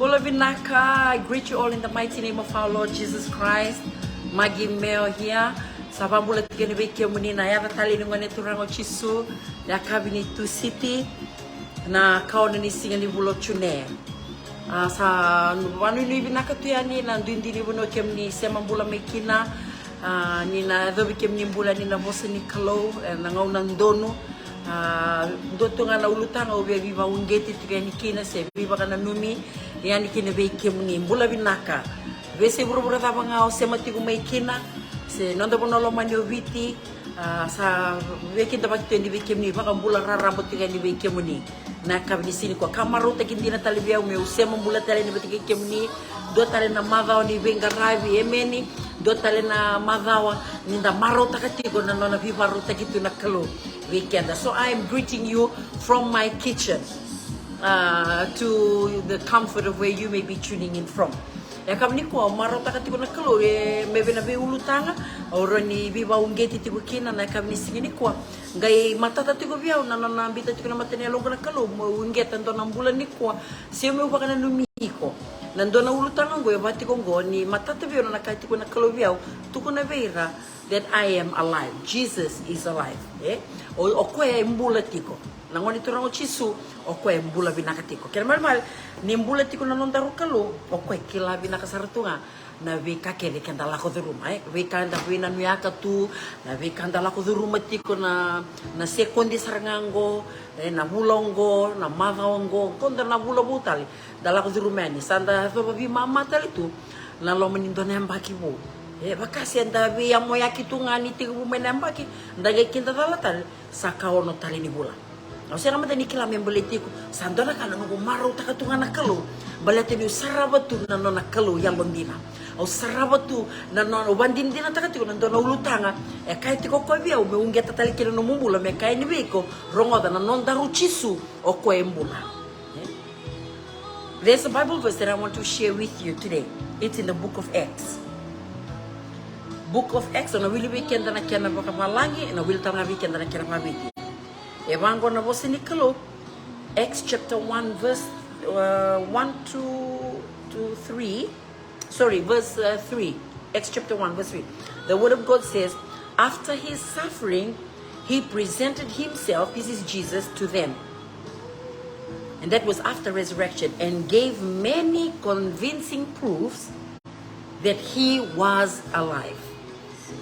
Bula Vinaka, I greet you all in the mighty name of our Lord Jesus Christ. Maggie Meo here. Sabambula tigani wiki muni na yada tali ngone turango chisu ya kabini tu city na kaona ni singa ni bulo chune. Sa wanu ni Vinaka tu yani na ndindi ni buno kem ni sema bula mekina ni na dobi kem ni bula ni na bosa ni kalo na ngauna ndono. Doto nga na ulutanga ubi viva ungeti tukani kina se viva kana numi yani kina wiki muni bula Vinaka. Vese buru taba nga o sema tiku mekina se nondo bonolo mani oviti sa wekinda bakito ndi wikemni baka mbula rarabo tigani wikemni na kabini sini kwa kamaro takindina talibia ume usema mbula tale ni batike kemni do tale na madhawa ni venga ravi emeni do tale na madhawa ninda maro takatiko na nona vivaro takitu na kalo weekend. So I am greeting you from my kitchen to the comfort of where you may be tuning in from. Ya kami ni ko maro takati ko na kalo mebe na be ulutanga oro ni biba ungeti tibukina na kami singi ni ko ngai matata tiko biao na ambita tiko na matene longo na kalo mo ungeta ndo na mbula ni ko se me ubaka na numiko na ndo na ulutanga ngo yabati ko ngo ni matata biao na kati ko na kalo biao tuko na beira that I am alive. Jesus is alive. O ko e mbula tiko na ngoni turango chisu o ko e mbula Vinaka tiko kera mal ni mbula tiko na nondaru kalo o ko e kila Vinaka saratunga na vika kere kanda lako de ruma vika anda vina nuaka tu na vika anda lako de ruma tiko na sekondi sarangango na bulongo na mavaongo konda na bula butali da lako de ruma ni sanda so babi mama tali tu na lo menindo nembaki bu bakasi anda vi amo yakitunga ni tiko bu menembaki ndaga kinda dalatal sakaono tali ni bula. O sea, naman ni kila memboletiku sandona kana no maro takatunga na kalo balete ni sarabatu na no na kalo yang bondina o sarabatu na no bandindina takatiko na no ulutanga e kai tiko ko bia o me ungeta tali kile no mumbula me kai ni biko rongoda na non daru chisu o ko embula. There's a Bible verse that I want to share with you today. It's in the book of Acts. Book of Acts na wili weekend na kiana baka malangi na wili tanga weekend na kiana mabiti. Evango na vosi ni kalo Acts chapter 1 verse 1 to 3. Sorry, verse 3. Acts chapter 1 verse 3. The word of God says, after his suffering, he presented himself, this is Jesus, to them. And that was after resurrection, and gave many convincing proofs that he was alive.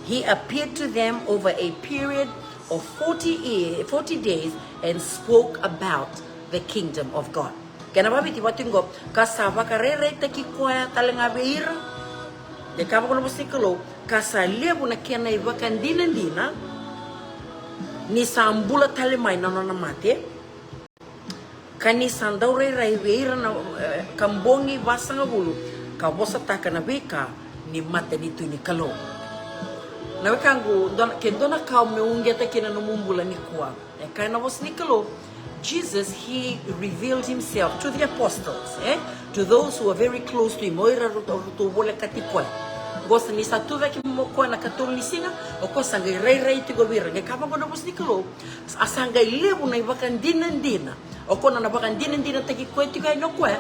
He appeared to them over a period of 40 days and spoke about the kingdom of God. Kaya nababiti watingo kasaba karere takikuya talenga beira de kaba kono musikolo kasalebu na kiana ibakan dinandina ni sambula talemai na nona mate kani sandaure rai beira na kambongi basanga bulu kabosa takana beka ni mate ni tuni kalo. Na wekangu kendona ka meungeta kina no mumbula ni kwa e kana was nikalo Jesus, he revealed himself to the apostles, to those who were very close to him. Oira to wole katipwa gosta ni satuva ki moko na katoli singa o ko sanga rei tigo bira nge kapa kono was nikalo asanga ilebu na ibakan dinandina o kona na bakan dinandina taki kweti kai no kwa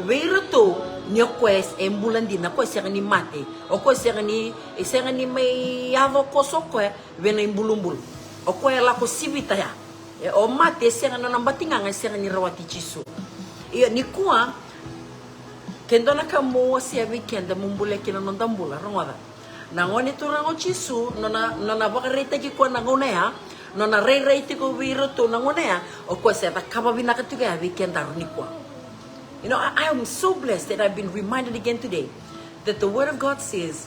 beira to nyokwes embulandina ko sega ni mate o ko sega ni mai avo kosoko vena imbulumbulu o ko la ko sibita ya o mate sega na nambatinga nga sega ni rawati chisu iyo ni kwa kendona kamo sia weekend mumbule kina nondambula rongoda na ngoni turango chisu nona bakareta ki kwa nangonea nona rei tiko viro to nangonea o ko sega kaba Vinaka tuga weekend arnikwa. You know, I am so blessed that I've been reminded again today that the Word of God says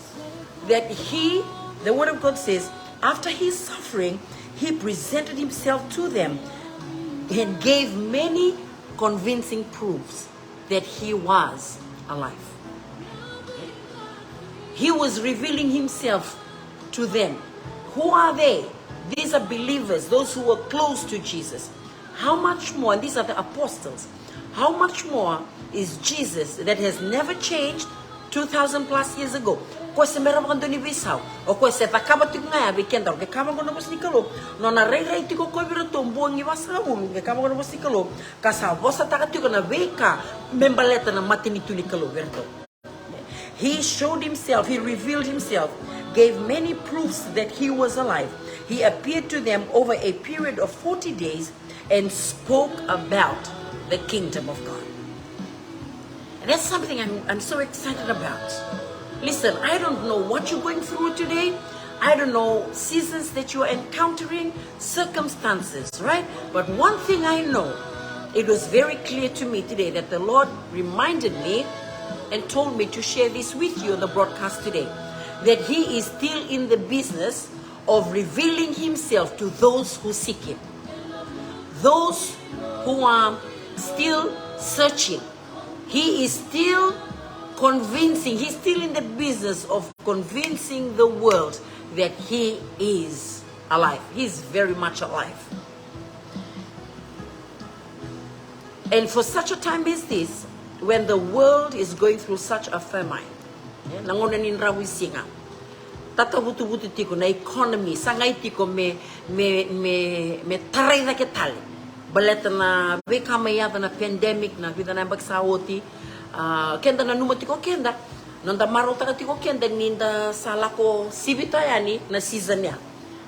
that the Word of God says, after his suffering, he presented himself to them and gave many convincing proofs that he was alive. He was revealing himself to them. Who are they? These are believers, those who were close to Jesus. How much more, and these are the apostles, how much more is Jesus that has never changed 2,000 plus years ago? ko se mera mo ndoni bisau o ko se takaba tiknga be kenda ke kama ngono bos nikalo no na rei tiko ko biro tombongi wasabulu ke kama ngono bos nikalo kasa bosa takati ko na beka membaleta na matini tunikalo verto. He showed himself, he revealed himself, gave many proofs that he was alive. He appeared to them over a period of 40 days and spoke about the kingdom of God. And that's something I'm so excited about. Listen, I don't know what you're going through today. I don't know seasons that you're encountering, circumstances, right? But one thing I know, it was very clear to me today that the Lord reminded me and told me to share this with you on the broadcast today, that He is still in the business of revealing Himself to those who seek Him, those who are still searching. He is still convincing, He's still in the business of convincing the world that He is alive. He's very much alive. And for such a time as this, when the world is going through such a famine, nangona ni rawisinga, tata butu tiko na economy, sangai tiko me taray na ketali, baleta na beka mayada na pandemic na vida na bagsawoti, kenda na numatiko kenda, nanda marota tiko kenda ninda salako sibita yani na season ya.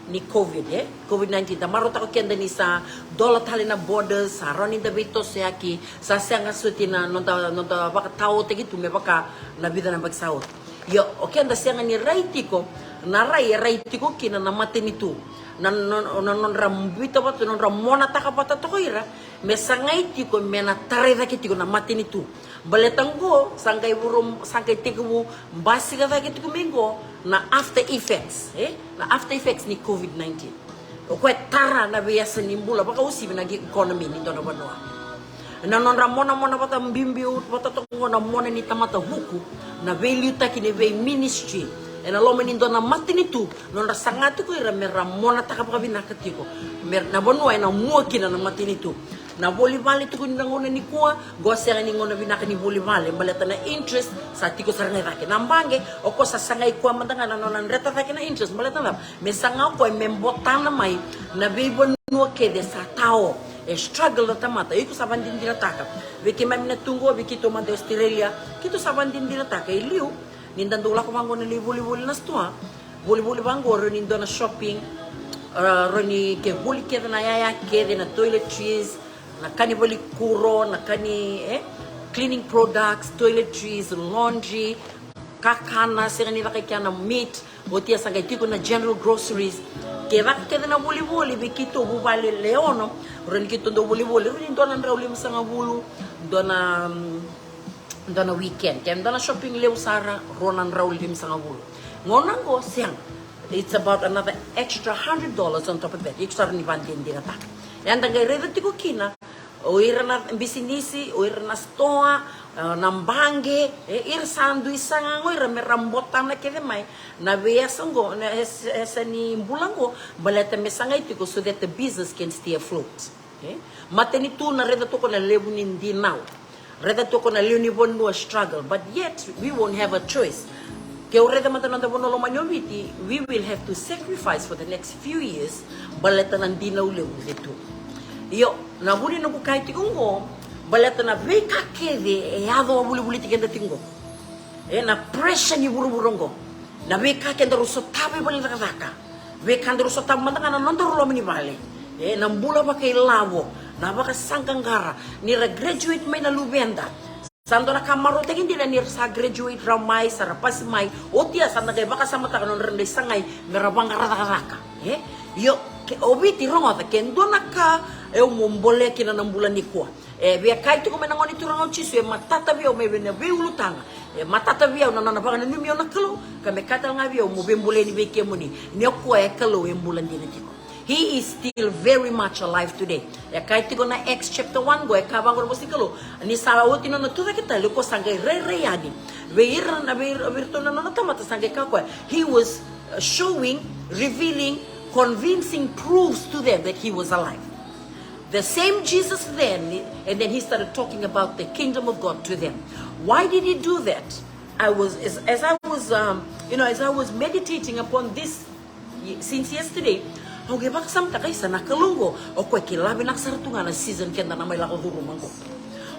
Ni COVID-19 da marota ko kenda ni sa dola tali na borders sa ronin da bito sa yaki sa senga suti na nonta baka tao te gitu me baka na vida na bagsaot yo o kenda senga ni raitiko na raitiko kina na matenitu non rambito bato non ramona takapata to koira me sangai tiko me na tare da kitiko na matenitu baletango sangkai burum sangkai tikubu basiga da kitiko mengo na after effects na after effects ni COVID-19 o ko tara na biasa nimbula baka usibi na economy ni dona banoa na non ramona mona bata mbimbi bata to na mona ni tamata huku na value takine ve ministry ena lome ni dona matinitu non rasangatu ko ira mera mona takapaka binakatiko mer na banoa na muakina na matinitu na volleyball itu kun ngona ni kuwa gosera ni ngona binaka ni volleyball baleta na interest sa tiko saranga rake nambange o ko sa sangai kuwa mandanga na non reta rake na interest baleta na me sanga ko membotana mai na bibon no ke de sa tao e struggle na tamata iko sa bandin dira taka veki mamina tungo veki to mande Australia kito sa bandin dira taka iliu nindandula ko mango na volleyball na stoa volleyball bango ro nindo na shopping roni ke buli ke na yaya ke de na toiletries na kani bali kuro na kani cleaning products, toiletries, laundry, kakana serani la kana meat, botia sanga tiko na general groceries. Ke va ke na boli bikito bubale leono, ron kito do boli ron dona ndrawli msanga bulu, dona weekend, kem dona shopping leo sara ronan ndrawli msanga bulu. Ngona ngo siang. It's about another extra $100 on top of that. Extra ni bandin dira tak. Yang tanggai reda tiko kina oira na bisinisi oira na stoa nambange ir sandu isanga oira merambota na kede mai na vea sango na esani mbulango baleta mesanga itiko so that the business can stay afloat. Mateni tu na reda toko na lebu nindi now reda toko na leuni bonu a struggle, but yet we won't have a choice. We will have to sacrifice for the next few years baleta nandi na ule uzetu. Yo, na buli no bukai tikungo, baleta na beka kede e ado buli tikenda tingo. Na pressure ni buru-burungo. Na beka kenda ruso tabe bali nakaka. Beka kenda ruso tabe matanga na nondo rulo mini bale. Na mbula baka ilavo, na baka sangkangara, nira graduate may na lubenda. Sando na kamaro tegin dila nir sa graduate ramai sa rapas mai otia sa nagay baka sa mata kanon renday sangay merabang raka. Yo ke obiti rongo ta kendo naka e umombole kina ng bulan ni kuwa. Via kahit ko menangon ito rangaw chisu matata via may bena beulutanga. Matata via na nanabangan na numyo nakalo kami katal nga via umubembole ni beke mo ni kuwa kalo yung bulan din natiko. He is still very much alive today. Kahit ko na Acts chapter 1 go kabang ko si kalo ni sa awti no natuda kita luko sangay re-reyani. Veira na virto na natamata sangay kakwa. He was showing, revealing, convincing proofs to them that he was alive. The same Jesus then, and then he started talking about the kingdom of God to them. Why did he do that? As I was You know, as I was meditating upon this since yesterday, ang gibak sam takay sa nakalungo o ko kilabi naksartunga na season kenda na may lako durumango.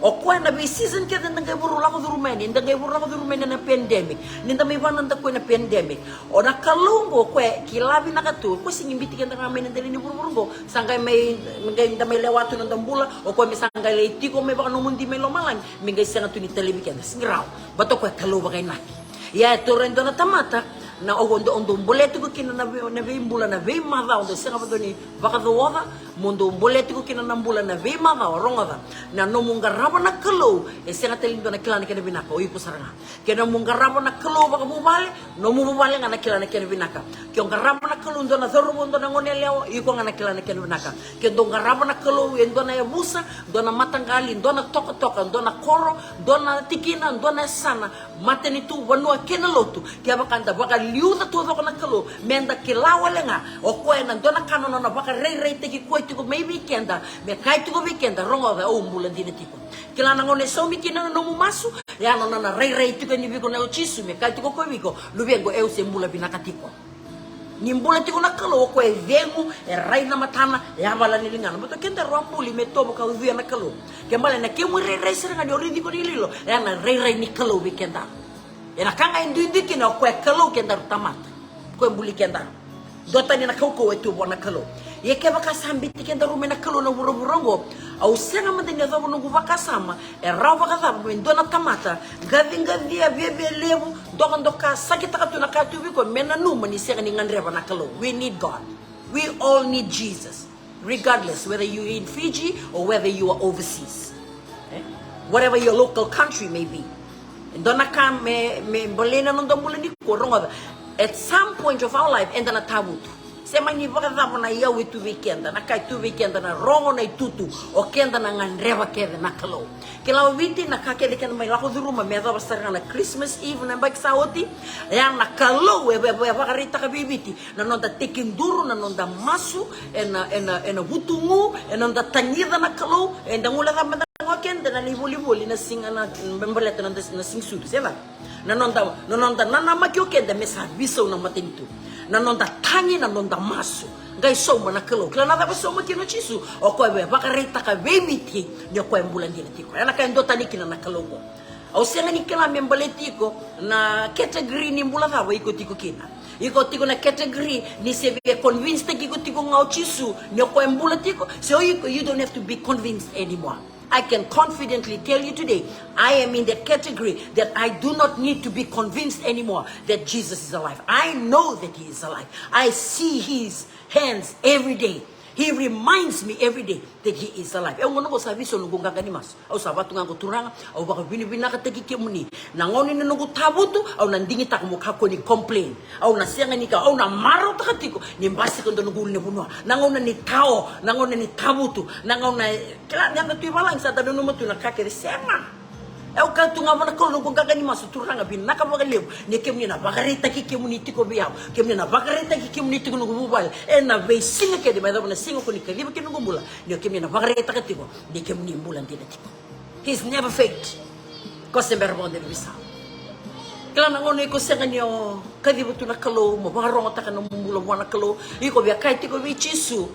O ko na bi season kenda nga buru lako durumeni, nga buru lako durumeni na pandemic. Ninda may wanan da ko na pandemic. O nakalungo ko kilabi nakatu ko singimbiti kenda nga may nandali ni buru sangay may may lewato ng dambula o ko may sangay leiti ko may baka numundi may lomalang mingay sa tu ni telebi kenda singraw. Bato ko kaluba kay naki. Ya torrendo na tamata na ondo boleto ko kina na mbula na ve mada ondo senga badoni baka doa mundo boleto ko kina na mbula na ve mada ronga na no mungaraba na kalo e senga telindo na kilana kena binaka o ipo saranga kena mungaraba na kalo baka mubale no mubale ngana kilana kena binaka kyo ngaraba na kalo ndo na zoro ndo na ngone leo iko ngana kilana kena binaka kendo ngaraba na kalo ndo na yabusa ndo na matangali ndo na toka ndo na koro ndo na tikina ndo na sana mateni tu wanua kena lotu kia bakanda baka liuda todo ko nakalo menda kilawa lenga o ko na dona kanono na baka rei teki ko itu ko maybe kenda me kai tu ko weekenda rongo ga o mbula dine tiko kila na ngone so mikina no mumasu ya no na rei tiko ni biko na uchisu me kai tu ko biko lubengo eu se mbula binaka tiko ni mbula tiko nakalo ko e vengu e rai na matana ya bala ni lingana but kenda rompuli me tobo ka via nakalo ke mala na ke mu rei seranga di oridi ko ni lilo ya na rei ni kalo weekenda ena kanga indundi kina ko kalo kenda tamata ko mbuli kenda dota ni na ko wetu bona kalo ye ke baka sambiti kenda rumena kalo na burongo au senga mande ne zabo nungu baka sama e raw baka zabo ndona tamata gavinga via bebe lebu doka sakita ka tuna ka tubi ko mena numa ni senga ni ngandreba na kalo. We need God, we all need Jesus, regardless whether you in Fiji or whether you are overseas, whatever your local country may be. Ndona ka me bolena no ndombula ni koronga at some point of our life enda na tabutu sema ni baka zabo na ya wetu weekend na kai tu weekend na rongo na tutu o kenda na ngandreba kede na kalo kila witi na ka kede kenda mai lako duruma me zabo saranga na Christmas Eve na bak saoti ya na kalo we baka rita ka bibiti na nonda tekin duru na nonda masu ena butungu ena nonda tanyida na kalo enda ngula zabo kenda na liboli na singa na mbeleta na sing sudu seva na nonda na makyo kenda mesa biso na matintu na nonda tangi na nonda masu ngai soma na kalo kila na ba soma kino chisu o ko be baka reta ka baby ti ni ko embulandi na tiko ana ka ndota nikina na kalo ko au senga ni kila membeleti ko na category ni mbula ka iko tiko kina iko tiko na category ni se be convinced tiko ngau chisu ni ko embulati ko so you don't have to be convinced anymore. I can confidently tell you today, I am in the category that I do not need to be convinced anymore that Jesus is alive. I know that he is alive. I see his hands every day. He reminds me every day that he is alive. E ngono ko sabi so nungu ngangani mas. Au sabatu ngango turanga au baka bini ka teki kemuni. Na ngoni ni nungu tabutu au nandingi ta kumukha ko ni complain. Au na senga ni ka au na maro takatiko ni mbasi ko ndo nungu ni bunwa. Na ngona ni tao, na ngona ni tabutu, na ngona kila nyanga tu balang sa tanu mutu na kakere sema. Eu canto nga mana ko nungu ngangani mas turanga bin naka baka lebu. Ni kemuni na bakarita ki kemuni tiko biao. Kemuni na bakarita ki kemuni tiko nungu mobile. E na ve singa ke de mai na singa ko ni kaliba ke nungu mula. Ni kemuni na bakarita ka tiko. Ni kemuni mula ndina tiko. He's never faked. Ko sember bonde bisa. Kala na ngone ko senga ni o kadibu tu na kalo mo baronga ta kana mula wana kalo. Iko bia kai tiko bi chisu.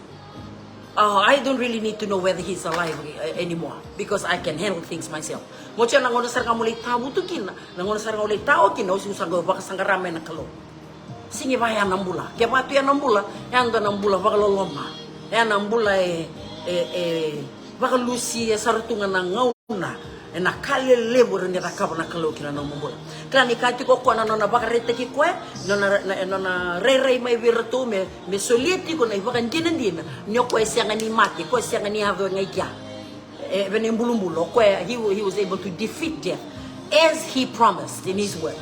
I don't really need to know whether he's alive anymore because I can handle things myself. Mocha na ngono sarga mulai tabu tu kina, na ngono sarga mulai tao kina usi usanga baka sangarame na kalo. Singi baya nambula, kaya patu ya nambula, ya anda nambula baka loloma, ya nambula baka lusi sarutunga na ngauna. Na kali lebur ni rakab na kalo kina na mumula. Kala ni kati ko na nona baka rete ki kwe, nona rei mai virtu me solieti ko na baka ndina nyo ko sianga ni mati ko sianga ni have ngai kya. When mbulumbulo ko he was able to defeat death as he promised in his word.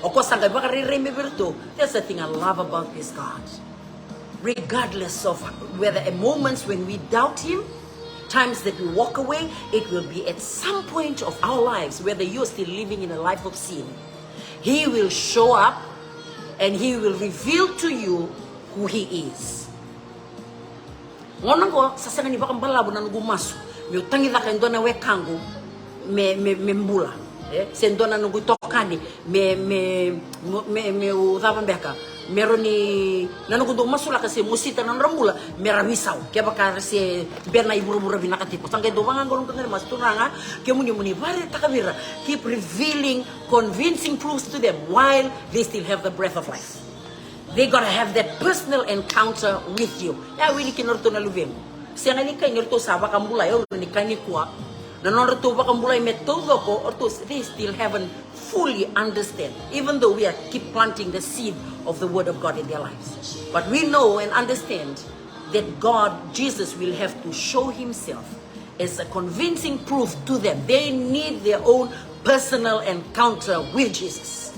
O ko sanga baka rei me virtu. That's the thing I love about this God. Regardless of whether at moments when we doubt him, times that we walk away, it will be at some point of our lives, whether you're still living in a life of sin, he will show up and he will reveal to you who he is. Ngono ko sasanga ni bakang balabo na nugumasu. Mi utangi la kendo na wekangu me mbula. Sendo na nugu toka kani me usava beka meroni nanu kudu masula kasi musita nan rambula mera wisau ke bakar se berna iburu-buru binakati sangke do bangan golong tengah mas tunanga ke muni bare takavira keep revealing convincing proofs to them while they still have the breath of life. They gotta have that personal encounter with you. Ya wili kinorto na luvem. Siya nga ni kay norto sa bakambulay o ni kani kuwa. Nanorto bakambulay metodo ko orto they still haven't fully understand, even though we are keep planting the seed of the word of God in their lives. But we know and understand that God, Jesus, will have to show himself as a convincing proof to them. They need their own personal encounter with Jesus.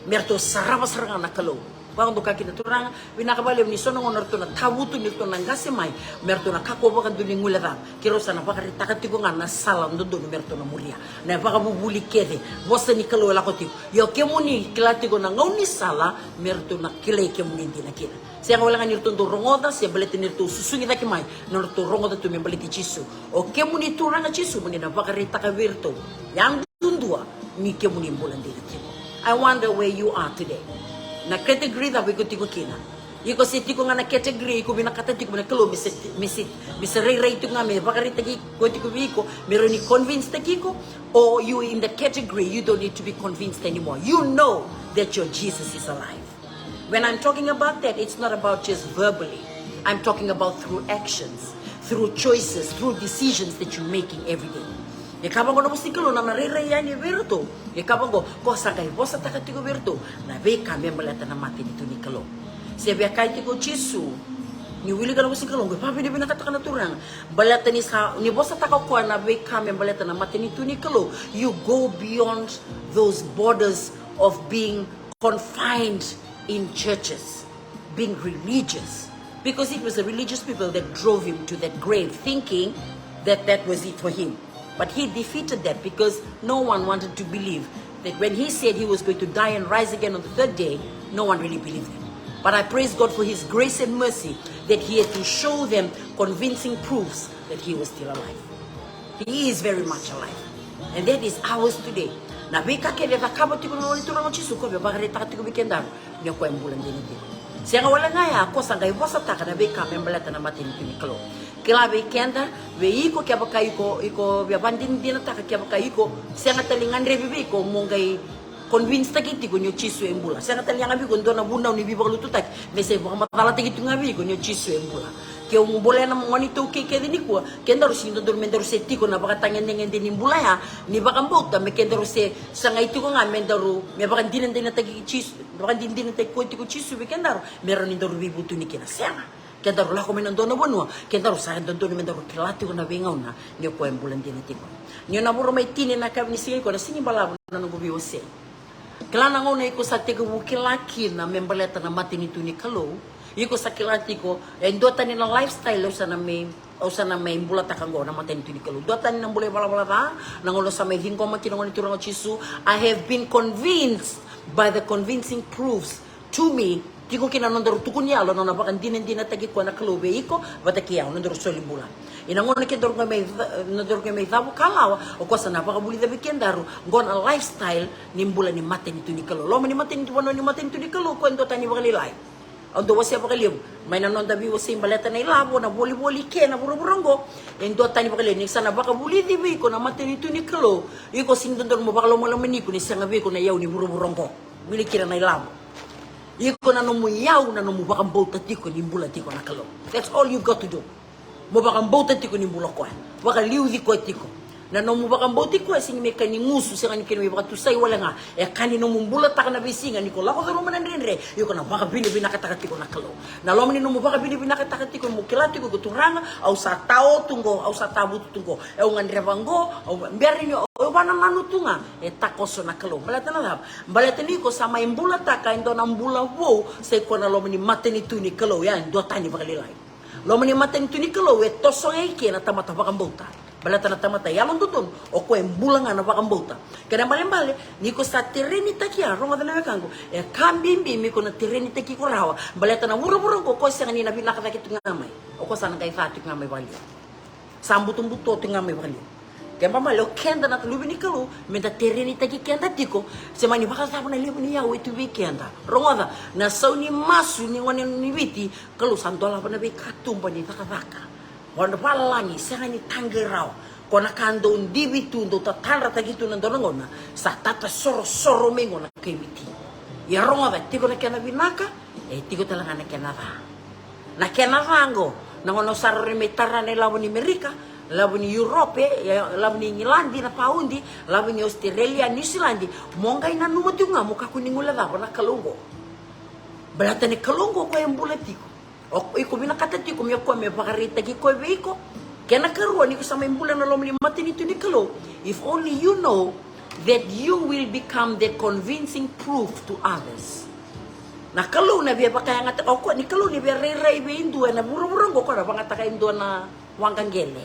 Merto saraba-saranga nakalo. Bang doka kita turang binakabalem ni sono ngonorto na tabutu ni to nangase mai merto na kako baka duling ngulada kiro sana baka ritakati ko nga na salam do merto na muria na baka bubuli kede bosa ni kalo la koti yo kemuni kilati ko na ngauni sala merto na kilay kemuni din na kina siya wala nga nirto do rongoda siya balete nirto susungi da kimai norto rongoda to membaliti chisu o kemuni turang na chisu muni na baka ritaka virto yang dundua ni kemuni bulan din na kina. I wonder where you are today. Na category da bigo tiko kina. Iko si tiko nga na category ko binakata tiko na kalo misit ray tiko nga me bakari tagi ko tiko biko meron ni convinced tagiko or you in the category you don't need to be convinced anymore. You know that your Jesus is alive. When I'm talking about that, it's not about just verbally. I'm talking about through actions, through choices, through decisions that you're making every day. Ikaban ko na musikalo na narirayan ni Virto. Ikaban ko sakay bosa takatigo Virto. Na beka membalata na mati nito ni Kalo. Siya kay tiko chisu. Ni wili ka na musikalo. Papi di binakata ka na turang. Balata ni bosa takaw ko na beka membalata na mati nito ni Kalo. You go beyond those borders of being confined in churches, being religious. Because it was the religious people that drove him to that grave, thinking that that was it for him. But he defeated that because no one wanted to believe that when he said he was going to die and rise again on the third day, no one really believed him. But I praise God for his grace and mercy that he had to show them convincing proofs that he was still alive. He is very much alive. And that is ours today. Na bika kaya kakabot ko na ulit turang chisu ko ba bakit takati ko bikendar niya ko ang bulan din ito. Siya nga wala nga ya ako sa gay bosa taka na bika membalata na matin ni Kalo. Kila bikenda veiko kya baka iko bandin din ta kya baka iko siya nga talingan rebibi ko mongay convince ta kiti ko nyo chisu embula siya nga talingan bi ko ndo na bunaw ni bibak lututak mese baka matala ta kiti nga bi ko nyo chisu embula kaya umubole na monito kike din ko kenda ro sindo dormendo seti ko na baka tangen din embula ya ni baka mbota me kenda ro se sa nga iti ko nga mendaro me baka din na tagi chisu baka din na tagi ko iti ko chisu bikenda ro meron ni doro bibutu ni kina siya nga kaya daro lako menando na bonua kaya daro sa dondo ni mendaro kilati ko na bingaw na niyo ko ang bulan din ito niyo na buro may tinin na kami sige ko na singi balabo na nugubiwa siya kala na ngona iko sa tigo kilaki na membaleta na mati nito ni Kalo iko sa kilati ko endota ni na lifestyle sa na may bulata kango na mati nito ni Kalo dota ni nang bulay bala nangulo sa may hingko mati nang nito ng chisu I have been convinced by the convincing proofs to me. Tiko kina nandaro tukun yalo na nabakan din tagi ko na Kalo iko batakiyaw nandaro solimbulan inangon na kendor nga may tabo kalaw o ko sa napakabuli da bikendaro gon a lifestyle nimbulan ni mate nito ni Kalo lo ni mate nito ni mate nito ni Kalo ko endo tani bakalilay ando wasya bakalib may nanon da biwo sim baleta na ilabo na boli ke na buruburongo endo tani bakalib ni sana bakabuli di bi ko na mate nito ni Kalo iko sindondor mo bakalo mo lang maniko ni sanga bi ko na yaw ni buruburongo milikira na ilabo iko na numuyaw na numubakang bauta tiko ni mbula tiko na Kalo. That's all you got to do. Mubakang bauta tiko ni mbula ko. Baka liw di ko tiko. Na numubakang bauta tiko sing me kani ngusu sing ani kini baka tusay wala nga. E kani numumbula ta kana bisinga ni ko lako do man rinre. Iko na baka bini binakataka tiko na Kalo. Na lo man numubaka bini binakataka tiko mo kilati ko guturanga au sa tao tunggo au sa tabu tunggo. E ngan revango au mberi ni o wana manutunga e takoso na Kalo. Balata na lab. Balata ni ko sa may mbula ta ka ndo na mbula wo se ko na lo man mate ni tu ni Kalo yan do tani bakalilay. Lo man mate ni tu ni Kalo e toso e ke na tamata bakang bauta. Balata na tamata yalon dudun o ko embula nga na bakang bauta. Kada bale ni ko sa terreni takia ronga na kango e kambimbi mi ko na terreni taki ko rawa. Balata na muro-muro ko sa ni na binakata kitu ngamay. O ko sa nang kay fatik ngamay bali. Sambutung buto tingamay bali. Kaya lo kenda na tulubi ni kalu, menta tereni tagi kenda tiko, semani bakal sapo na libu ni yawe tu kenda. Rongoda, na sau ni masu ni wane ni witi, kalu santola pa na be katumpa ni takataka. Wanda palangi, sanga ni tangerau. Kona kando undibi tu, ndo tatara tagi tu nandonangona, sa tata soro mengo na kemiti. Ya rongoda, tiko na kena binaka, tiko talangan na kena va. Na kena vango, na ngono sarre metara ne lawo ni Amerika, lawo ni Europe, lawo ni Ngilandi na paundi, lawo ni Australia, New Zealand, monga ina nuwa tunga muka kuningula vapo na kalungo. Balata ni kalungo ko yung bulatiko. O iko binakata tiko mi ko me pakarita ki ko veiko. Kena karuan ni ko sa may bulan na lomli matin ito ni kalo. If only you know that you will become the convincing proof to others. Na kalau na biya pa kaya nga o ko ni kalau ni biya ray be indua na buru-buru ko na pangata ka indua na wangkang gele.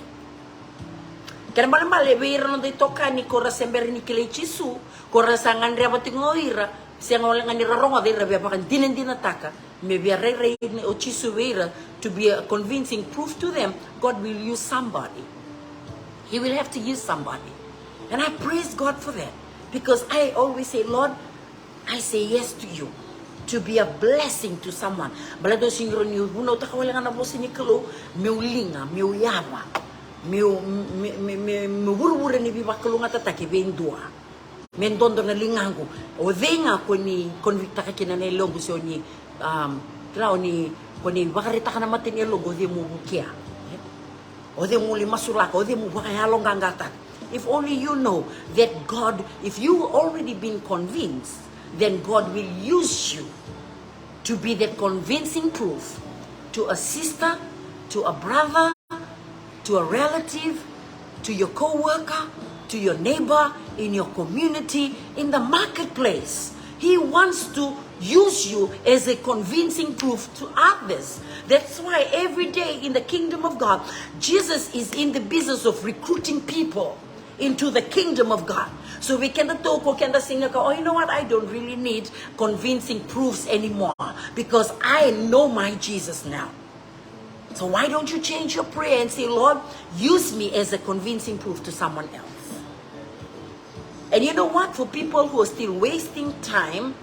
Kaya mali be ira no dito ka ni ko rasember ni kile chisu ko rasangan ria batingoira siang wala nga ni raronga de biya pa kan dinen dinataka me biya ray ni o chisu beira to be a convincing proof to them. God will use somebody. He will have to use somebody. And I praise God for that because I always say, Lord, I say yes to you. To be a blessing to someone. Balado singro ni uno takawala nga na bosi ni kalo, meu linga, meu yama, meu buru-buru ni biba kalo nga tataki bendua. Mendondo na lingango. O denga ko ni konvikta ka kina na logo so ni trao ni ko ni bakarita ka na matin ni logo de mo bukia. O de mo limasulaka, o de mo bakayalong gangata. If only you know that God, if you already been convinced, then God will use you to be that convincing proof to a sister, to a brother, to a relative, to your co-worker, to your neighbor, in your community, in the marketplace. He wants to use you as a convincing proof to others. That's why every day in the kingdom of God, Jesus is in the business of recruiting people into the kingdom of God. So we cannot talk or cannot sing, oh, you know what, I don't really need convincing proofs anymore because I know my Jesus now. So why don't you change your prayer and say, Lord, use me as a convincing proof to someone else. And you know what, for people who are still wasting time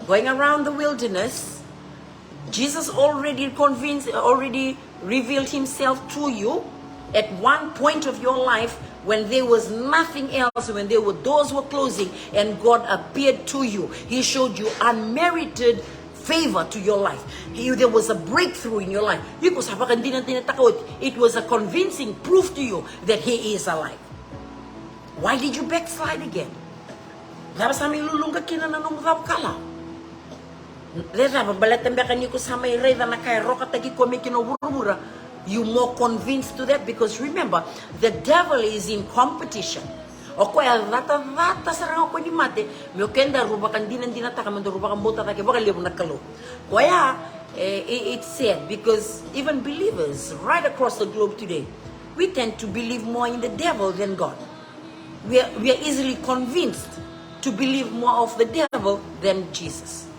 going around the wilderness, Jesus already revealed himself to you at one point of your life when there was nothing else, when there were doors were closing, and God appeared to you. He showed you unmerited favor to your life. There was a breakthrough in your life. It was a convincing proof to you that he is alive. Why did you backslide again? You more convinced to that because remember, the devil is in competition. O kaya rata sarang ako ni mate, mo kenda rubakan dinan dinataka man rubakan bota take baka libo nakalo. Kaya it's sad because even believers right across the globe today, we tend to believe more in the devil than God. We are easily convinced to believe more of the devil than Jesus.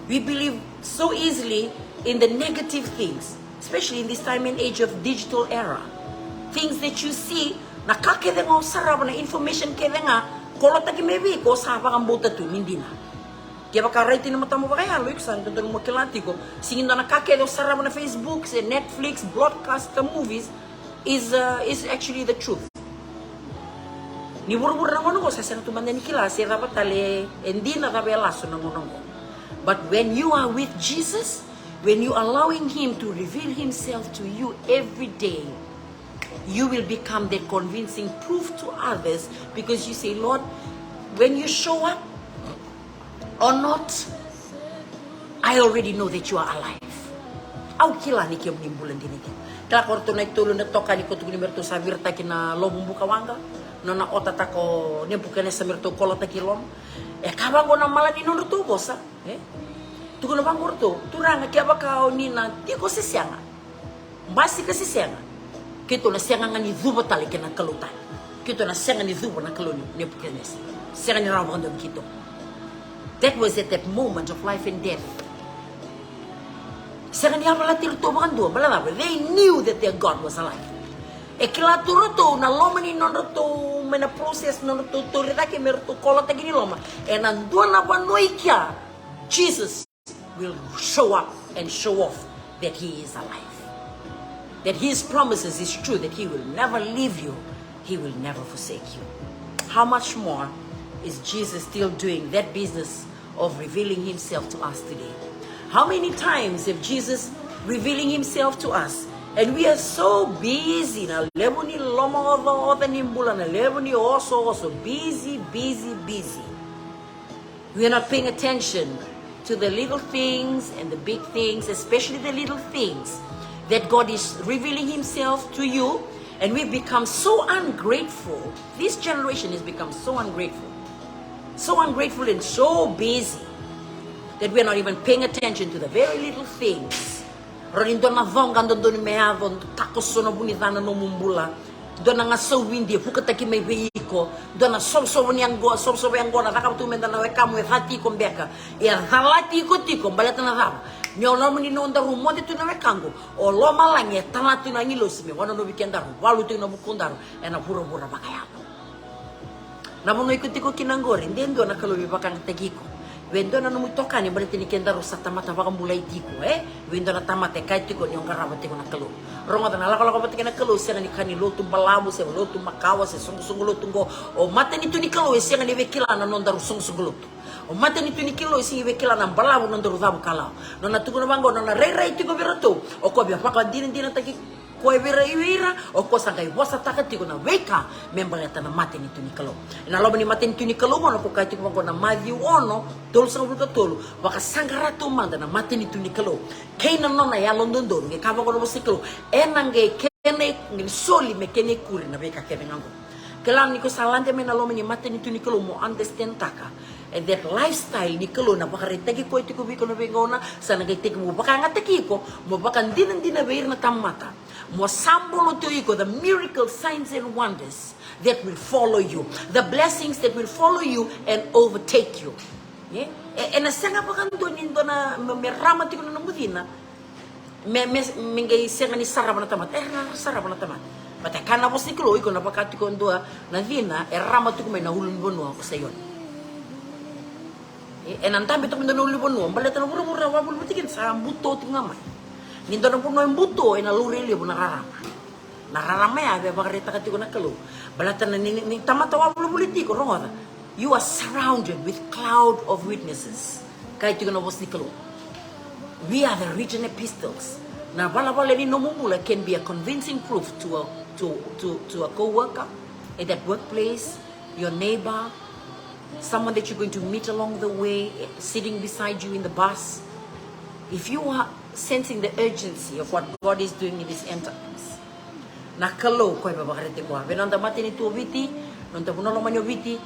We believe so easily in the negative things, especially in this time and age of digital era. Things that you see, nakakede nga sarap na information kede nga, kolot na kimewi ko, sapa kang buta to, hindi na. Kaya baka right na mata mo ba kaya, Luke, saan ito nung makilati ko, singin na nakakede sarap na Facebook, Netflix, broadcast the movies, is actually the truth. Ni buru-buru na ko, sa saan tuman ni kila, si rapat tali, hindi na kabelaso na ko. But when you are with Jesus, when you are allowing him to reveal himself to you every day, you will become the convincing proof to others because you say, Lord, when you show up or not, I already know that you are alive. Au kila ni kiam ni bulan din iki. Kala korto na itulo na toka ni ko tugni merto sa virta kina lobong bukawanga, no na otata ko ne bukane sa merto kolota kilom. Kabango na malani no to bosa, Tuko na bang orto, turanga kaya baka ni na ti ko sisianga. Basi ka sisianga. Kito na sianga nga ni zuba tali kina kalutan. Kito na sianga ni zuba na kaluni ni pukenes. Sianga ni rawa kando kito. That was at that moment of life and death. Sianga ni arala til to bakando, balala. They knew that their God was alive. E kila turuto na loma ni nonoto mena process nonoto torita ke merto kola tagini loma. And andona wanoikia, Jesus will show up and show off that he is alive. That his promises is true, that he will never leave you, he will never forsake you. How much more is Jesus still doing that business of revealing himself to us today? How many times have Jesus revealing himself to us? And we are so busy now. Lebuni loma oda nimbula na lebuni also busy. We are not paying attention to the little things and the big things, especially the little things that God is revealing himself to you. And we've become so ungrateful. This generation has become so ungrateful. So ungrateful and so busy that we're not even paying attention to the very little things. Rindona vonga ndoni meavo takosono bunidana no mumbula. Dona ngaso windi fukata ki mai veiko. Dona sobso yangona takatumenda na wekamu hati kombeka. Ya halati tiko balata na dhaba. Nyola muni nonda rumonde tu na wekango. O lo malange talatu na ngilosime wana no weekendaru. Walu tu na bukundaru ena pura bakayalo. Namono ikutiko kinangori ndendo na kalobi bakang tegiko. Wendo na numutoka ni balete ni kendaru sa tamata baka mulai tiko wendo na tamate kai tiko ni ongaraba tiko na kalo ronga na lako batike na kalo senga ni kani lotu balamu se lotu makawa se sungu lotu ngo o mate ni tu ni kalo senga ni wekila na nondaru sungu lotu o mate ni tu ni kilo senga wekila na balamu nondaru damu kala no na tuko na bango no na rei tiko berato o ko bia paka dina taki ko ivira o ko sanga wasa takati ko na weka membaleta na mate ni tunikalo na lobo ni mate ni tunikalo mo na ko kati ko na Matthew ono tolu sanga tolu waka sangarato manda na mate ni tunikalo kaina nona ya London do nge kava ko no siklo enange kene ngi soli me kene kuri na weka kene ngango kelang ni ko salante me na lobo ni mate ni tunikalo mo understand taka. And that lifestyle ni kalo na bakaritagi ko iti ko biko na bengona sana gaitik mo baka ngataki ko mo baka din na beir na tamata mo sambolo to iko the miracle signs and wonders that will follow you, the blessings that will follow you and overtake you. Yeah? And asanga baka nindo na merama tiko na mudina mingay senga ni sarap na tamat sarap na tamat but kana po siklo iko na baka tiko ndoa na dina rama tiko may nahulun bono ako sa yon. E nantambe to mendo libo no baleta no bura wabul butikin sa buto tingamay nindo na puno buto e na luri libo nararama ya be bakarita katiko na kalo balata na ni tamata wabul politiko ronga you are surrounded with cloud of witnesses kay tiko na bos ni kalo we are the written epistles na bala ni no mumula can be a convincing proof to a co-worker at that workplace, your neighbor, someone that you're going to meet along the way, sitting beside you in the bus. If you are sensing the urgency of what God is doing in this end times, nakalo ko babakarete ko. Benanda mati ni tuwiti, nonta punolo manyo viti,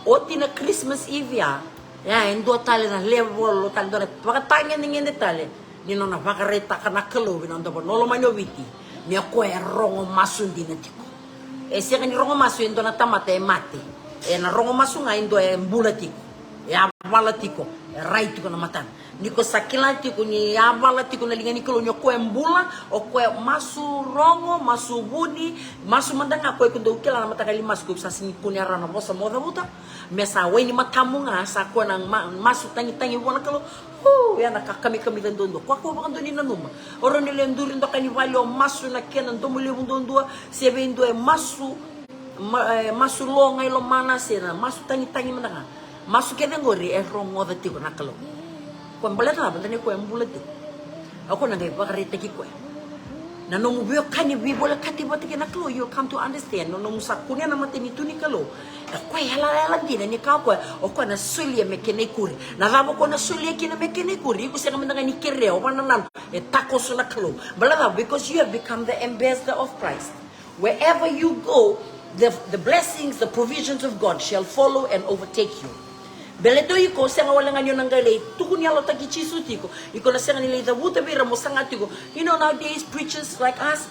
oti na Christmas Eve ya endo tale na level tal dona pakatanya ningen detale. Nino na bakareta kana kalo benanda punolo manyo viti. Mi ko rongo masundi na tiko. E sia ni rongo masu endo na tamate mate. E na rongo masu nga endo e mbula tiko. Ya bala tiko, right tiko na matan. Niko sakila tiko ni ya bala tiko na lingani kalo nyoko e mbula o ko masu rongo, masu budi, masu mandanga ko kundo ukila na matakali masu ko sa sinipuni ara na bosa moda buta. Mesa weni matamu nga sa ko nang masu tangi wala kalo. Ya nakakami dandondo. Kwa ko bakando ni nanuma. Oro ni lendurin do kani valio masu na kenan do muli bundondua sebendo e masu masu lo ngai lo mana sena masu tangi mandanga. Masu kene ngori e rongo da tiko nakalo. Ko mbaleta na bandane ko embulete. Ako na ngai bakarete ki ko. Na no mubio kani bibola kati batike nakalo you come to understand no musakunya na mateni tuni kalo. Ko hala dina ni ka ko o ko na sulia mekene kuri. Na rabo ko na sulia kina mekene kuri ko sena mandanga ni kere o bananan e tako so nakalo. Balada because you have become the ambassador of Christ. Wherever you go, the blessings, the provisions of God shall follow and overtake you. Beleto iko senga wala nganyo nangalay tukunya lo tagichisu tiko iko na senga nila the wuta bira mo sanga tiko. You know nowadays preachers like us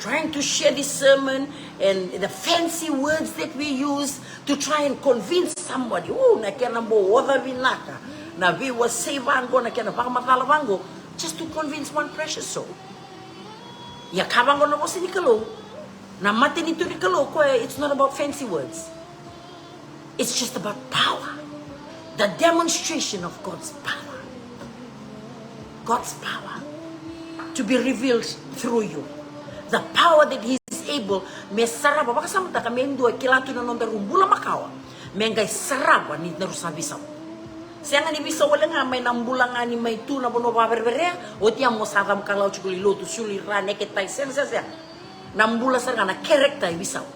trying to share this sermon and the fancy words that we use to try and convince somebody. Na kena mo wada vinaka na vi was savango na kena pakamatala vango just to convince one precious soul. Ya kabango na mo sinikalo Na mati nito ni kalo ko it's not about fancy words. It's just about power. The demonstration of God's power. God's power to be revealed through you. The power that He is able me saraba baka samta ka mendo kilatu na nonda rumbula makawa. Mengay saraba ni narusabisaw. Siya nga ni bisa wala nga may nambulang nga ni may tuna bono baberbere o tiyan mo saram kalaw chukuli lotu suli rane ketay sensa siya. Nambula sa nga na character ibisaw.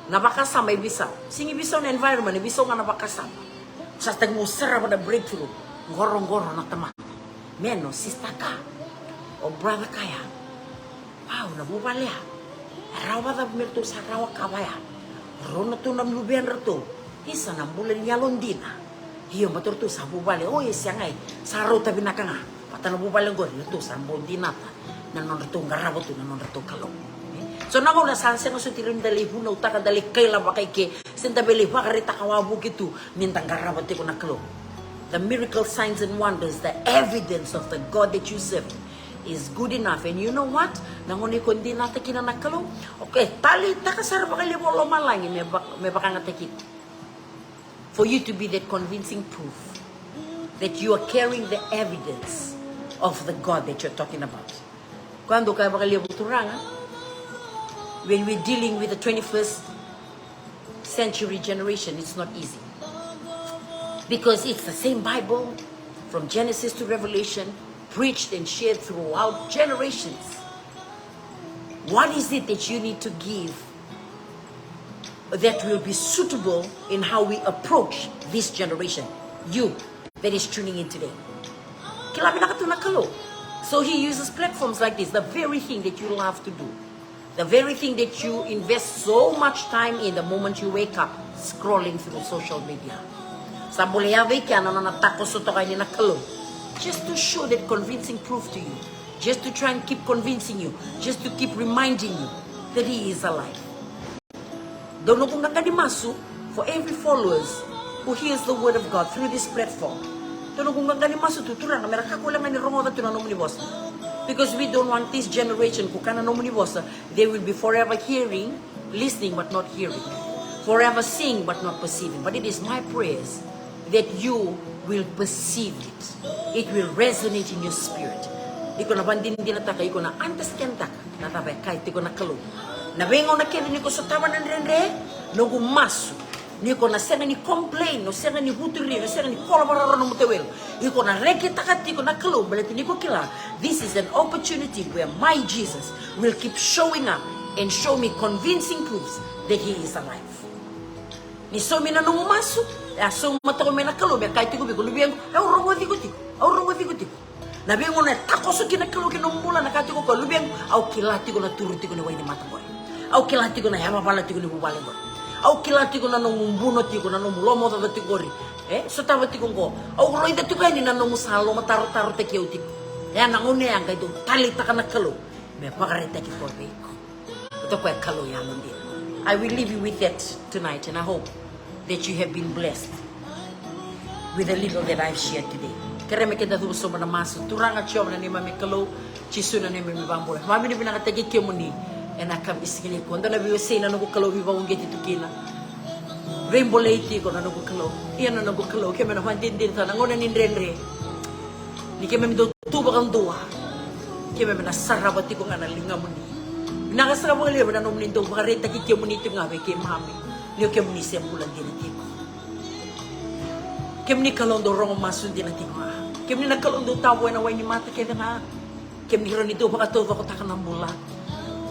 Nabakasama ibisaw. Sing ibisaw na environment ibisaw nga nabakasama. Sa tagmo saraba na breakthrough. Ngorong-ngorong na tama. Meno, sister ka. O brother kaya. Wow, nabubalya. Rawa da mirto sa rawa kabaya. Rono to nam lubian rato. Isa nambulan niya londina. Hiyo maturto sa bubale. Oh, siya nga sa rota binaka nga. Pata nabubalang gori. Ito sa bondinata. Nanon rato ngarawa to. Nanon rato kalong. So nako na sanse nga sutirin dali huna utaka dali kaila bakay ke. Sinta beli bakarita kawabu gitu. Nintang ngarawa ko na kalong. The miracle signs and wonders. The evidence of the God that you serve is good enough. And you know what? Nangoni kundi nata kinanakalong. Okay, tali takasar bakali mo lomalangi. May baka nga takit. For you to be that convincing proof that you are carrying the evidence of the God that you're talking about. Quando kaya bakali turanga, when we're dealing with the 21st century generation, it's not easy. Because it's the same Bible from Genesis to Revelation, preached and shared throughout generations. What is it that you need to give that will be suitable in how we approach this generation? You that is tuning in today. So He uses platforms like this, the very thing that you love to do, the very thing that you invest so much time in the moment you wake up, scrolling through social media. Just to show that convincing proof to you, just to try and keep convincing you, just to keep reminding you that He is alive. Don't know kung nakadimasu for every followers who hears the word of God through this platform. Don't know kung nakadimasu tuturang mereka kulang ni rongo na tunanom ni boss. Because we don't want this generation kung kananom ni boss, they will be forever hearing, listening but not hearing, forever seeing but not perceiving. But it is my prayers that you will perceive it. It will resonate in your spirit. Iko na bandin din nataka, iko na antas kentaka, natabay kahit iko na kalong. Nabengo na kaya niko sa tawa ng rendre, no gumaso. Niko na senga ni complain, no senga ni huturi, no senga ni kolaboraro no mutewel. Iko na rekita kati, iko na kalong, balati niko kila. This is an opportunity where my Jesus will keep showing up and show me convincing proofs that He is alive. Ni so mi na no gumaso, so matako me na kalong, kahit iko bigo, lubiyan ko, aurong wadi ko. Nabengo na takoso kinakalo kinumbula na kati ko ko lubiyan au kilati ko na turuti ko ni wayni mata boy. Au kilati ko na yama balati ko ni bubale boy. Au kilati ko na no mumbuno ti ko na no mulomo ta ti gori. So tawati ko ko. Au roi da ti ko ni na no musalo mataro-taro te kiuti. Ya na ngone ang kay do talita ka nakalo. Me pagareta ki ko be ko. Ito ko kalo ya mundi. I will leave you with that tonight and I hope that you have been blessed with the little that I've shared today. Kaya may kita tuwa sa mga maso. Turang at siya na ni Mami Kalo, chiso na ni Mami Bambula. Mami ni pinakatagi kiyo mo ni, and akam isigili ko. Ando na biwasay na nung Kalo, bibawang geti tukina. Rainbow Lady ko na nung Kalo. Iyan na nung Kalo, kaya may naman din sa nangunan ni Renre. Ni kaya may tubak ang duwa. Kaya may nasarabati ko nga nalinga mo ni. Nakasarabang liyo na nung nindo, baka rin tagi kiyo mo ni ito nga, kay Mami. Niyo kaya mo ni siya bulan din natin ko. Kaya ni kalong do rong masun din natin ko. Kaya ni nagkalong do tawo na way ni mata kaya nga. Kaya ni ron ito baka to ko takan ng mula.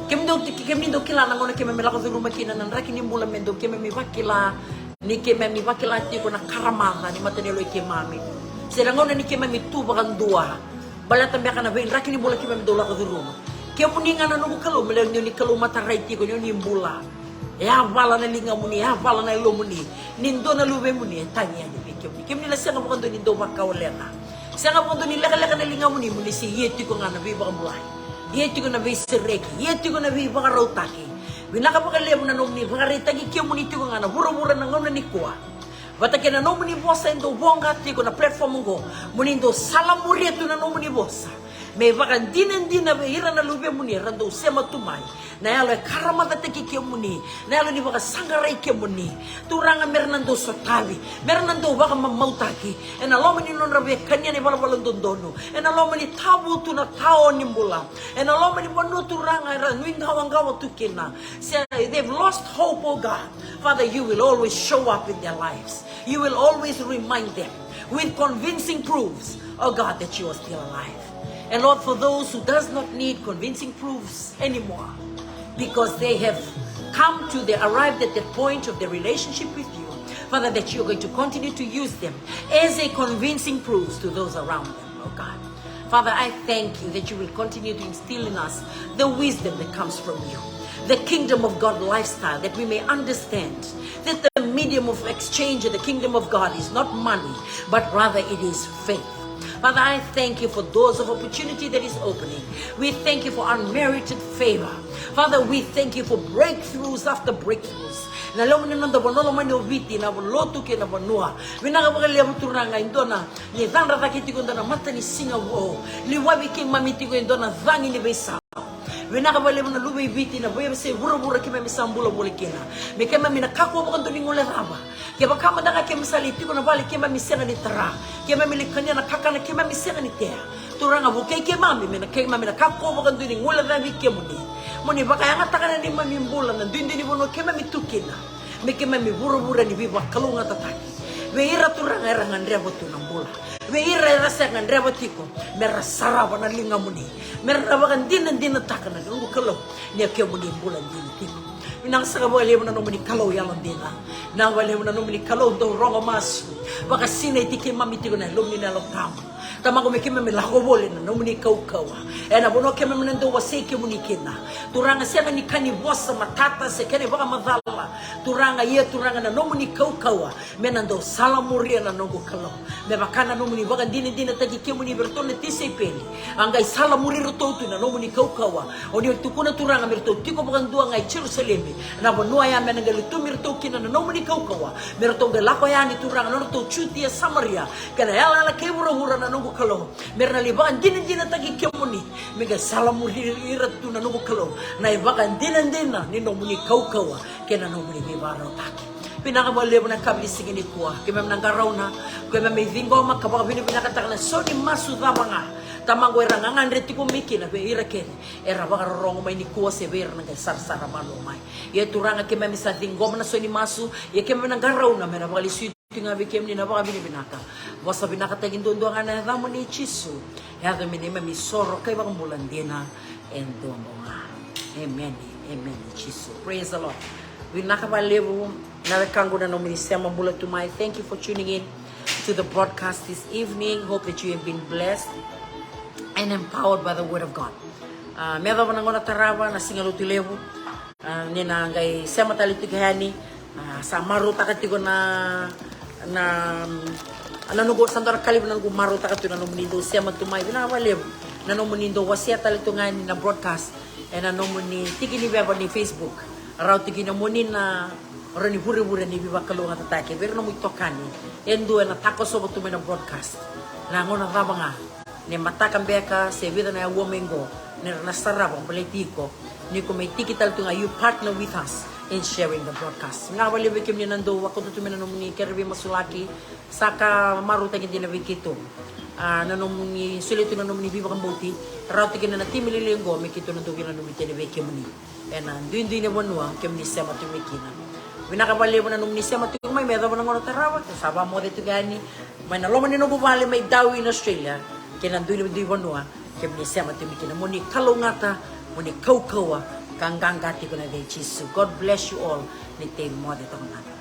Kaya ni do kilala ko na kaya may lakot rumah kina ng rakin ni mula mendo kaya may bakila ni kaya may bakila ti ko na karamanga ni mata ni loy kaya mami. Sila ngona ni kaya may tubakan dua. Balatan biya ka na bain rakin ni mula kaya may do lakot rumah. Kaya mo ni nga na nung kalong melang ni kalong mata right ti ko ni mula. Ya bala na linga mo ni, ya bala na ilo mo ni. Nindo na lube mo ni, tanya ni Bikyo. Kim nila siya nga mo kando nindo makawalera. Siya nga mo kando nila kalaka na linga mo ni, mo ni si yeti ko nga nabi baka mulay. Yeti ko nabi sireki, yeti ko nabi baka rautaki. Binaka baka liya mo na nung ni, baka ritagi kiyo mo ni ko nga na, hura-hura na nga na ni kuwa. Bata kina nung mo ni bosa indo, buwang gati ko na platform mo ko, mo nindo salam mo rito na nung mo ni bosa. Me vakan dina be ira na lube muni rando sema tumai. Na yalo karamata teki ke muni. Na yalo ni vaka sangarai ke muni. Turanga mernando sotavi. Mernando vaka mamautaki. En aloma ni non rabe kanya ni bala dondono. En aloma ni tabu tu na tao ni mbula. En aloma ni bono turanga ra nuing hawangawa tukina. They've lost hope, oh God. Father, you will always show up in their lives. You will always remind them with convincing proofs, oh God, that you are still alive. And Lord, for those who does not need convincing proofs anymore, because they have arrived at the point of their relationship with you, Father, that you're going to continue to use them as a convincing proofs to those around them, oh God. Father, I thank you that you will continue to instill in us the wisdom that comes from you, the kingdom of God lifestyle, that we may understand that the medium of exchange in the kingdom of God is not money, but rather it is faith. Father, I thank you for doors of opportunity that is opening. We thank you for unmerited favor. Father, we thank you for breakthroughs after breakthroughs. Na leo mnendo bonolo mani oviti na lotu ke na bonua. Vinanga bakali abuturanga indona ni dhandra takiti kondana mata ni singa wo. Liwabi ke mamiti ko indona dhangi ni besa. Vinaka bale na lube viti na boye se bura ke misambula bolekena. Me ke mina kako mo kanto ngole raba. Ke bakama daga ke misali tiko na bale ke misena ni tara. Ke milikanya na kaka na ke misena ni tea. Turanga buke ke mami mina ke mina kako mo kanto ngole raba ke muni. Moni baka yang takana ni mamimbula na dindi ni bono ke tukina. Me ke bura ni biba kalunga tataki. We ira turanga rangan rebo tunambula. We ira rasa ngan rebo tiko. Mera saraba na linga muni. Mera bakan din takana nungu kalau ni ke muni bulan din tiko. Minang sakabo le na nomuni kalau yalan dina. Na wale na nomuni kalau do rongo masu. Baka sine tiki mami tiko na lomni na lokam. Tama ko mekeme melako bole na nomuni kaukawa. Ena bono keme menendo waseke munikina. Turanga sema ni kani bosa matata se kene baka madhala. Turanga ye turanga na nomuni kaukawa. Menando salamuria na nongo kalau. Me bakana nomuni baka dine tagi kemuni bertone tise peli. Angai salamuri rototu na nomuni kaukawa. Oni tukuna turanga merto tiko baka ndua ngai Jerusalem. Na bonua ya menanga lutumir tokina na nomuni kaukawa. Merto ngelako ya ni turanga no to chuti ya Samaria. Kana yala la keburo hura na nongo kalau merna libakan dina tagi kemuni mega salamu iratu na nubu kalau na ibakan dina ni nomuni kaukawa kena nomuni bibaro taki pinaka bole na kabli sigini kuwa kema mnangarau na kema mevingoma kabaka bini pinaka takana soni masu dhamanga tamango erangangan retiko mikina be irakene era baka rongo mai ni kuwa severa na sar malo mai ye turanga kema misa dingoma na soni masu ye kema mnangarau na mera bali tinga bikem ni na baka bini binaka wasa binaka tagin dondo ngana damo ni chisu ya the minima misoro kay baka mulandina and domo nga amen chisu praise the Lord binaka balebu na kango na nomini sema mula tumai. Thank you for tuning in to the broadcast this evening. Hope that you have been blessed and empowered by the word of God. Meda banangona taraba na singaluti lebu nina ngai sema talitigani sa maru takatigo na nanugo sandara kali nanugo maru takatu nanomindo sema tumai bina wale nanomindo wasia talito ngani na broadcast e nanomuni tiki ni beba ni Facebook rau tiki na moni na rani bure ni biba kalunga tatake ber no mutokani endo na tako sobo tume na broadcast na ngona rabanga ne mataka beka se vida na womengo ne na saraba politiko ni ko may tiki talito nga you partner with us in sharing the broadcast. Nga wali wikim ni nando wako tutumin na nomuni kerbi masulaki saka maruta hindi na wikito. Na nomuni sulito na nomuni biba kambuti rauti kina na timili linggo mikito na tuwi na nomuni tini wikim ni. Ena duin na wanwa kim ni sema tumikina. Winakabali mo na nomuni sema tumay medha mo na ngono tarawak saba mo dito gani may naloman ni nobubali may dawi in Australia kina duin wanwa kim ni sema tumikina muni kalungata muni kaukawa Kanggang gati ko na Jesus. God bless you all. Ni Tim mo dito nga.